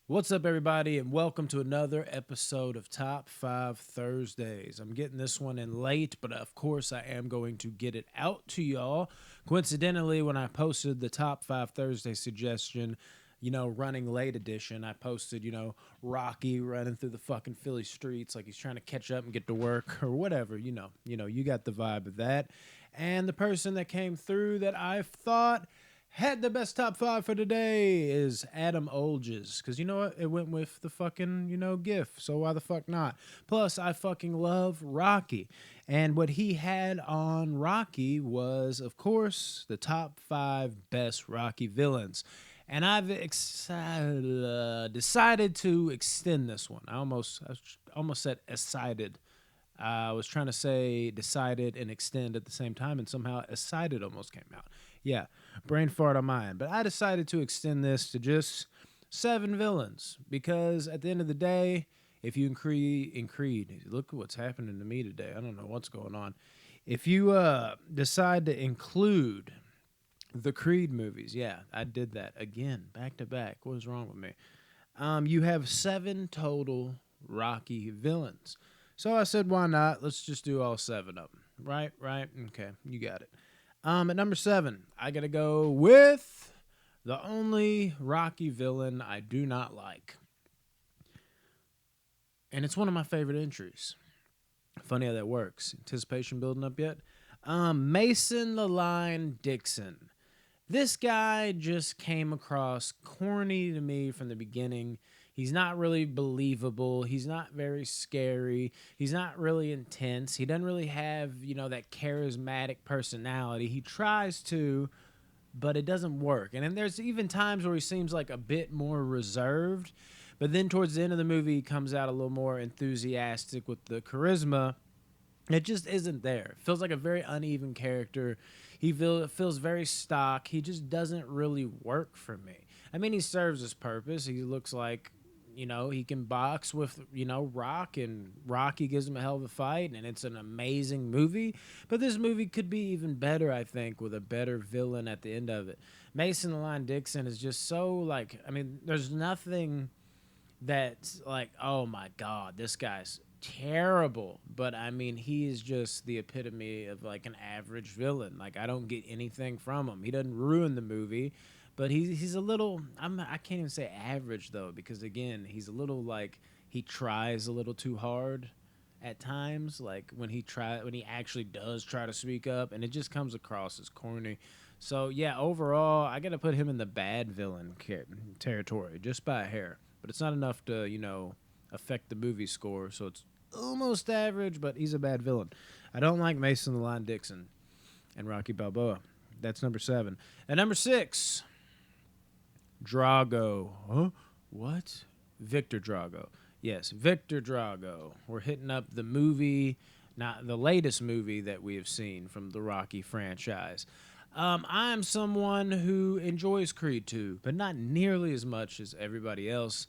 What's up, everybody, and welcome to another episode of Top 5 Thursdays. I'm getting this one in late, but of course, I am going to get it out to y'all. Coincidentally, when I posted the Top 5 Thursday suggestion, running late edition, I posted, Rocky running through the fucking Philly streets like he's trying to catch up and get to work or whatever. You got the vibe of that. And the person that came through that I thought had the best top five for today is Adam Olges. Because you know what? It went with the fucking, GIF. So why the fuck not? Plus, I fucking love Rocky. And what he had on Rocky was, of course, the top five best Rocky villains. And I've decided to extend this one. I almost said excited. I was trying to say decided and extend at the same time, and somehow excited almost came out. Yeah, brain fart on my end. But I decided to extend this to just 7 villains because at the end of the day, if you in Creed, look at what's happening to me today. I don't know what's going on. If you decide to include the Creed movies, yeah, I did that again, back to back. What is wrong with me? You have 7 total Rocky villains. So I said, why not? Let's just do all 7 of them. Right? Okay, you got it. At number 7, I gotta go with the only Rocky villain I do not like. And it's one of my favorite entries. Funny how that works. Anticipation building up yet? Mason the Line Dixon. This guy just came across corny to me from the beginning. He's not really believable. He's not very scary. He's not really intense. He doesn't really have, that charismatic personality. He tries to, but it doesn't work. And then there's even times where he seems like a bit more reserved. But then towards the end of the movie, he comes out a little more enthusiastic with the charisma. It just isn't there. It feels like a very uneven character. Feels very stock. He just doesn't really work for me. I mean, he serves his purpose. He looks like, he can box with, Rock, and Rocky gives him a hell of a fight, and it's an amazing movie. But this movie could be even better, I think, with a better villain at the end of it. Mason the Line Dixon is just so, there's nothing that's like, oh my God, this guy's terrible. But I mean, he is just the epitome of like an average villain. Like, I don't get anything from him. He doesn't ruin the movie, but he's a little. I can't even say average though, because again, he's a little like he tries a little too hard at times. Like when he actually does try to speak up, and it just comes across as corny. So yeah, overall, I gotta put him in the bad villain territory just by a hair. But it's not enough to affect the movie score. So it's almost average, but he's a bad villain. I don't like Mason the Line Dixon and Rocky Balboa. That's number 7. At number 6, Drago. Huh? What? Victor Drago. Yes, Victor Drago. We're hitting up the movie, not the latest movie that we have seen from the Rocky franchise. I'm someone who enjoys Creed 2, but not nearly as much as everybody else.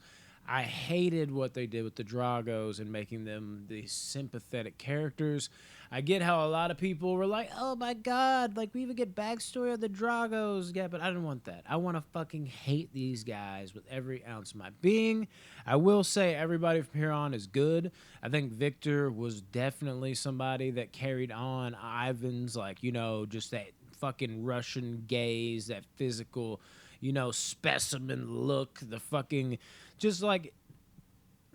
I hated what they did with the Dragos and making them these sympathetic characters. I get how a lot of people were like, oh my God, like we even get backstory of the Dragos. Yeah, but I didn't want that. I want to fucking hate these guys with every ounce of my being. I will say everybody from here on is good. I think Victor was definitely somebody that carried on Ivan's, like, just that fucking Russian gaze, that physical, specimen look, the fucking, just like,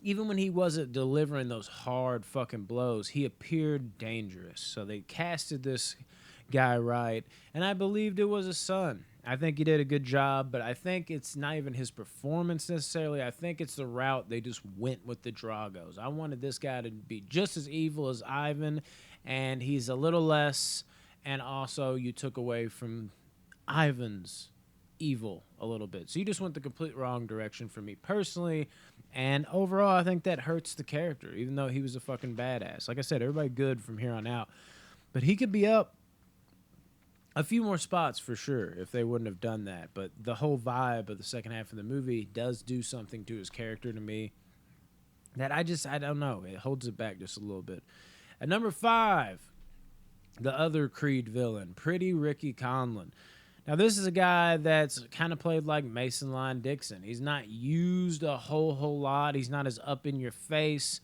even when he wasn't delivering those hard fucking blows, he appeared dangerous. So they casted this guy right, and I believed it was his son. I think he did a good job, but I think it's not even his performance necessarily. I think it's the route they just went with the Dragos. I wanted this guy to be just as evil as Ivan, and he's a little less. And also, you took away from Ivan's evil a little bit. So you just went the complete wrong direction for me personally. And overall, I think that hurts the character, even though he was a fucking badass. Like I said, everybody good from here on out. But he could be up a few more spots for sure if they wouldn't have done that. But the whole vibe of the second half of the movie does do something to his character to me that I don't know. It holds it back just a little bit. At number 5, the other Creed villain, Pretty Ricky Conlon. Now, this is a guy that's kind of played like Mason Line Dixon. He's not used a whole lot. He's not as up in your face.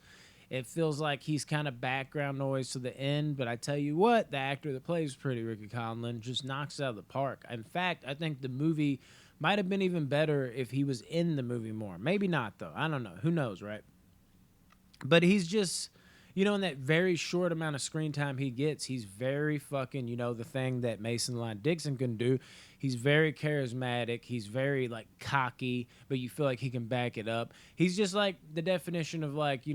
It feels like he's kind of background noise to the end, but I tell you what, the actor that plays Pretty Ricky Conlon just knocks it out of the park. In fact, I think the movie might have been even better if he was in the movie more. Maybe not, though. I don't know. Who knows, right? But he's just, in that very short amount of screen time he gets, he's very fucking, the thing that Mason Line Dixon can do. He's very charismatic. He's very, like, cocky, but you feel like he can back it up. He's just, like, the definition of, like,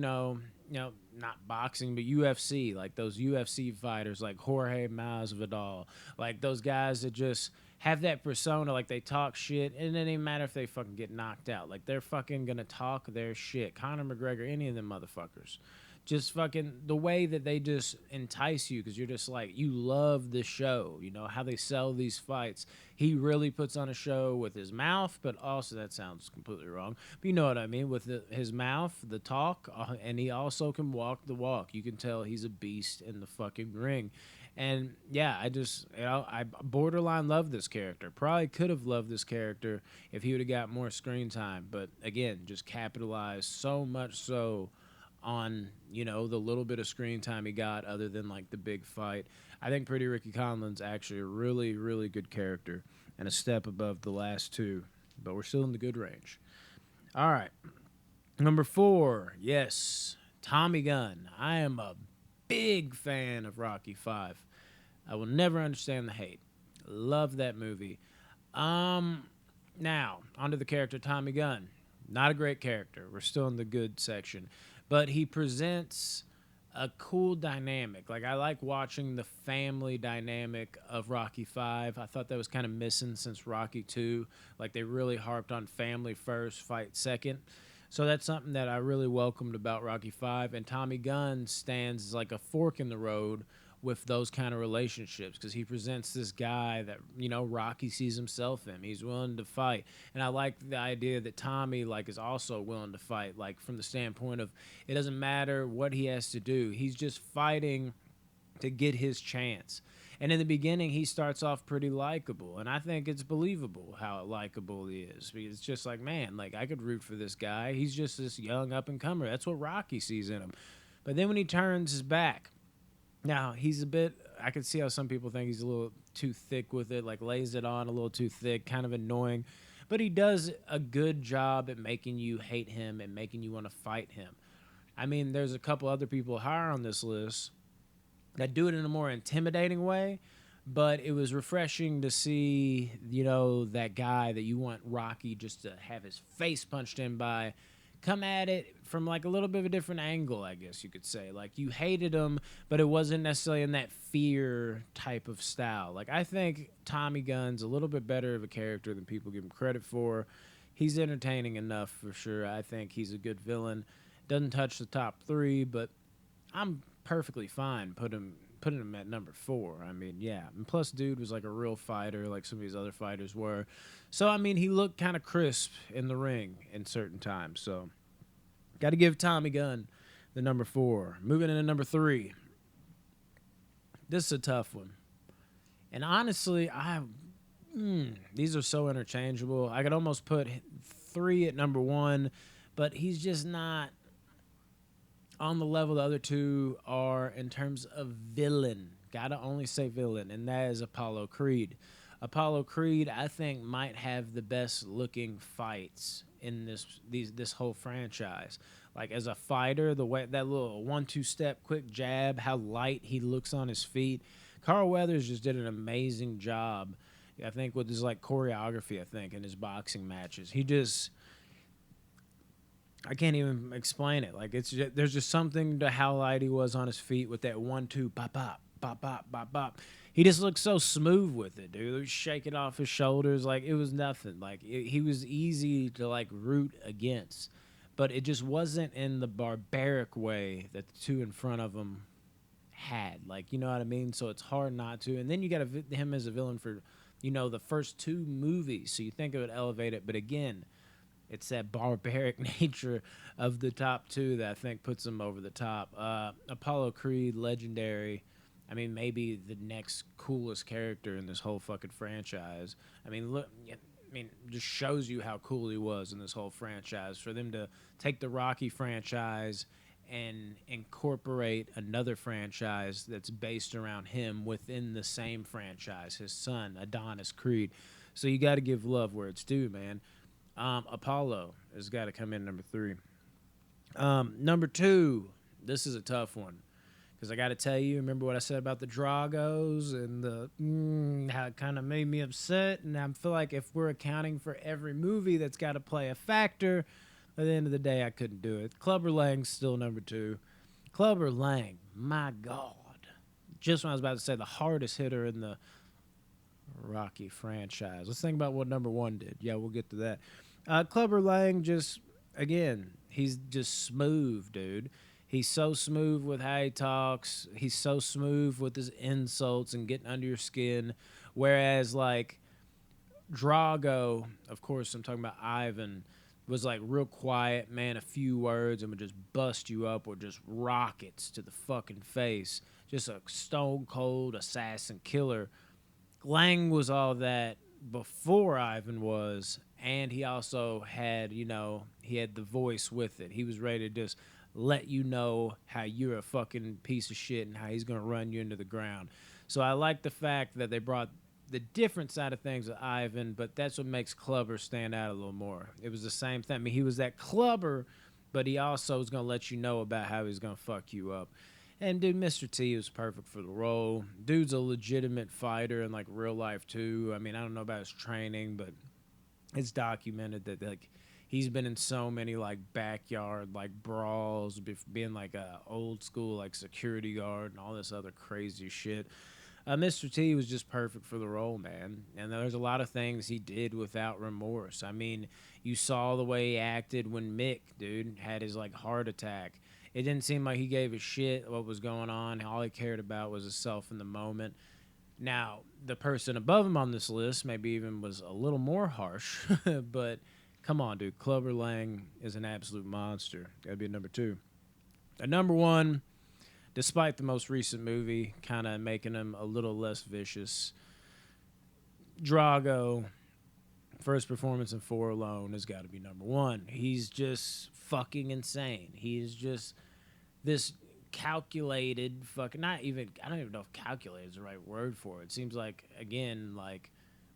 not boxing, but UFC, like those UFC fighters, like Jorge Masvidal, like those guys that just have that persona, like they talk shit, and it doesn't even matter if they fucking get knocked out. Like they're fucking gonna talk their shit. Conor McGregor, any of them motherfuckers. Just fucking the way that they just entice you because you're just like, you love the show, how they sell these fights. He really puts on a show with his mouth, but also, that sounds completely wrong, but you know what I mean, with his mouth, the talk, and he also can walk the walk. You can tell he's a beast in the fucking ring. And yeah, I borderline love this character. Probably could have loved this character if he would have got more screen time, but again, just capitalized so much so on, the little bit of screen time he got other than, like, the big fight. I think Pretty Ricky Conlon's actually a really, really good character and a step above the last two, but we're still in the good range. All right. Number 4, yes, Tommy Gunn. I am a big fan of Rocky 5. I will never understand the hate. Love that movie. Now, onto the character Tommy Gunn. Not a great character. We're still in the good section. But he presents a cool dynamic. Like, I like watching the family dynamic of Rocky 5. I thought that was kind of missing since Rocky 2. Like, they really harped on family first, fight second. So that's something that I really welcomed about Rocky 5. And Tommy Gunn stands as like a fork in the road with those kind of relationships because he presents this guy that, Rocky sees himself in. He's willing to fight. And I like the idea that Tommy, like, is also willing to fight, like, from the standpoint of it doesn't matter what he has to do. He's just fighting to get his chance. And in the beginning, he starts off pretty likable. And I think it's believable how likable he is. It's just like, man, like, I could root for this guy. He's just this young up-and-comer. That's what Rocky sees in him. But then when he turns his back, now, he's a bit, I could see how some people think he's a little too thick with it, like lays it on a little too thick, kind of annoying. But he does a good job at making you hate him and making you want to fight him. I mean, there's a couple other people higher on this list that do it in a more intimidating way, but it was refreshing to see, that guy that you want Rocky just to have his face punched in by, come at it from like a little bit of a different angle, I guess you could say. Like, you hated him, but it wasn't necessarily in that fear type of style. Like, I think Tommy Gunn's a little bit better of a character than people give him credit for. He's entertaining enough for sure. I think he's a good villain. Doesn't touch the top 3, but I'm perfectly fine putting him at number 4. I mean, yeah. And plus, dude was like a real fighter, like some of these other fighters were. So, I mean, he looked kind of crisp in the ring in certain times. So, got to give Tommy Gunn the number 4. Moving into number 3. This is a tough one. And honestly, these are so interchangeable. I could almost put 3 at number 1, but he's just not on the level the other two are in terms of villain. Gotta only say villain, and that is Apollo Creed. Apollo Creed, I think, might have the best looking fights in this whole franchise. Like, as a fighter, the way that little 1-2 step quick jab, how light he looks on his feet. Carl Weathers just did an amazing job, I think, with his like choreography, I think, in his boxing matches. He just, I can't even explain it. Like, there's just something to how light he was on his feet with that 1-2 bop bop bop bop bop bop. He just looked so smooth with it, dude. He was shaking off his shoulders like it was nothing. Like, he was easy to like root against, but it just wasn't in the barbaric way that the two in front of him had. Like, you know what I mean? So it's hard not to. And then you got him as a villain for, the first 2 movies. So you think it would elevate it, but again, it's that barbaric nature of the top 2 that I think puts him over the top. Apollo Creed, legendary. I mean, maybe the next coolest character in this whole fucking franchise. I mean, look, I mean, just shows you how cool he was in this whole franchise. For them to take the Rocky franchise and incorporate another franchise that's based around him within the same franchise, his son, Adonis Creed. So you got to give love where it's due, man. Apollo has got to come in number 3. Number 2, this is a tough one. Because I got to tell you, remember what I said about the Dragos and the how it kind of made me upset? And I feel like if we're accounting for every movie that's got to play a factor, at the end of the day, I couldn't do it. Clubber Lang's still number 2. Clubber Lang, my God. Just when I was about to say the hardest hitter in the Rocky franchise. Let's think about what number 1 did. Yeah, we'll get to that. Clubber Lang just, again, he's just smooth, dude. He's so smooth with how he talks. He's so smooth with his insults and getting under your skin. Whereas, like, Drago, of course, I'm talking about Ivan, was, like, real quiet, man, a few words, and would just bust you up with just rockets to the fucking face. Just a stone-cold assassin killer. Lang was all that before Ivan was, and he also had, you know, he had the voice with it. He was ready to just let you know how you're a fucking piece of shit and how he's going to run you into the ground. So I like the fact that they brought the different side of things with Ivan, but that's what makes Clubber stand out a little more. It was the same thing. I mean, he was that Clubber, but he also was going to let you know about how he's going to fuck you up. And, dude, Mr. T was perfect for the role. Dude's a legitimate fighter in, like, real life, too. I mean, I don't know about his training, but it's documented that, like, he's been in so many, like, backyard, like, brawls, being, like, a old school, like, security guard and all this other crazy shit. Mr. T was just perfect for the role, man. And there's a lot of things he did without remorse. I mean, you saw the way he acted when Mick, dude, had his, like, heart attack. It didn't seem like he gave a shit what was going on. All he cared about was himself in the moment. Now, the person above him on this list maybe even was a little more harsh, but come on, dude. Clubber Lang is an absolute monster. Gotta be number 2. At number 1, despite the most recent movie kind of making him a little less vicious, Drago, first performance in 4 alone, has got to be number 1. He's just fucking insane. He's just this calculated fucking, not even, I don't even know if calculated is the right word for it. It seems like, again, like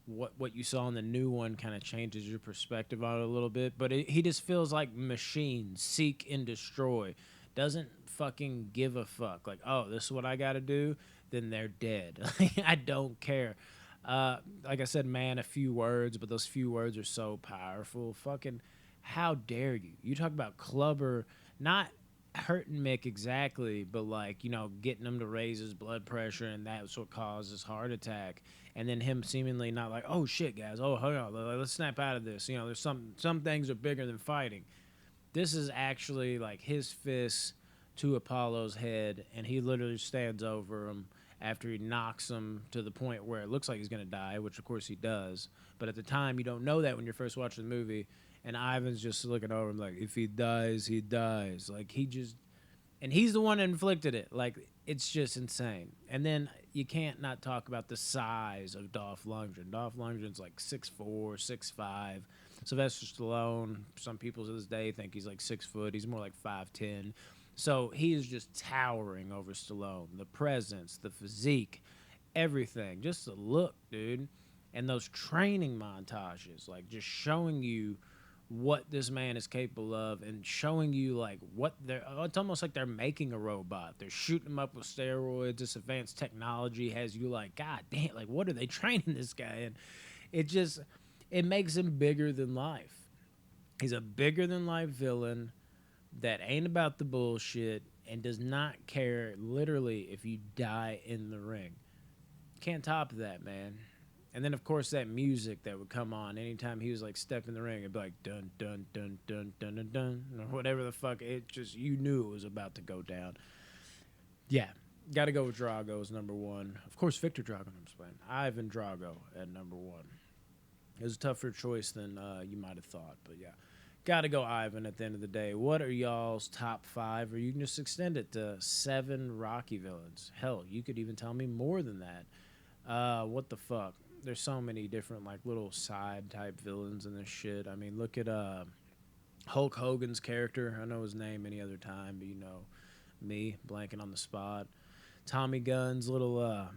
what you saw in the new one kind of changes your perspective on it a little bit, but he just feels like machines, seek and destroy. Doesn't fucking give a fuck. Like, oh, this is what I got to do, then they're dead. I don't care. Like I said, man, a few words, but those few words are so powerful. Fucking, how dare you? You talk about Clubber not hurting Mick exactly, but, like, you know, getting him to raise his blood pressure, and that's what caused his heart attack. And then him seemingly not like, oh shit, guys, oh hold on, let's snap out of this. You know, there's some things are bigger than fighting. This is actually like his fist to Apollo's head, and he literally stands over him after he knocks him to the point where it looks like he's going to die, which of course he does. But at the time, you don't know that when you're first watching the movie, and Ivan's just looking over him like, if he dies, he dies. Like, he just... And he's the one that inflicted it. Like, it's just insane. And then you can't not talk about the size of Dolph Lundgren. Dolph Lundgren's like 6'4", 6'5". Sylvester Stallone, some people to this day think he's like 6 foot. He's more like 5'10". So he is just towering over Stallone. The presence, the physique, everything. Just the look, dude. And those training montages, like, just showing you what this man is capable of and showing you, like, what they're... It's almost like they're making a robot. They're shooting him up with steroids. This advanced technology has you like, God damn, like, what are they training this guy in? It just... It makes him bigger than life. He's a bigger-than-life villain that ain't about the bullshit and does not care, literally, if you die in the ring. Can't top that, man. And then, of course, that music that would come on anytime he was, like, stepping in the ring. It'd be like, dun, dun, dun, dun, dun, dun, dun, or whatever the fuck. It just, you knew it was about to go down. Yeah, got to go with Drago as number 1. Of course, Victor Drago, I'm just playing. Ivan Drago at number 1. It was a tougher choice than you might have thought, but yeah. Gotta go Ivan at the end of the day. What are y'all's top 5? Or you can just extend it to 7 Rocky villains. Hell, you could even tell me more than that. What the fuck? There's so many different like little side type villains in this shit. I mean, look at Hulk Hogan's character. I know his name any other time, but you know me blanking on the spot. Tommy Gunn's little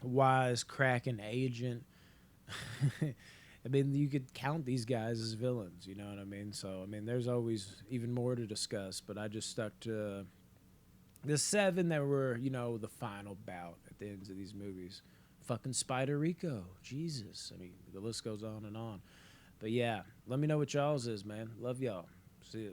wise cracking agent. I mean, you could count these guys as villains, you know what I mean? So, I mean, there's always even more to discuss, but I just stuck to the 7 that were, you know, the final bout at the ends of these movies. Fucking Spider Rico. Jesus. I mean, the list goes on and on. But yeah, let me know what y'all's is, man. Love y'all. See ya.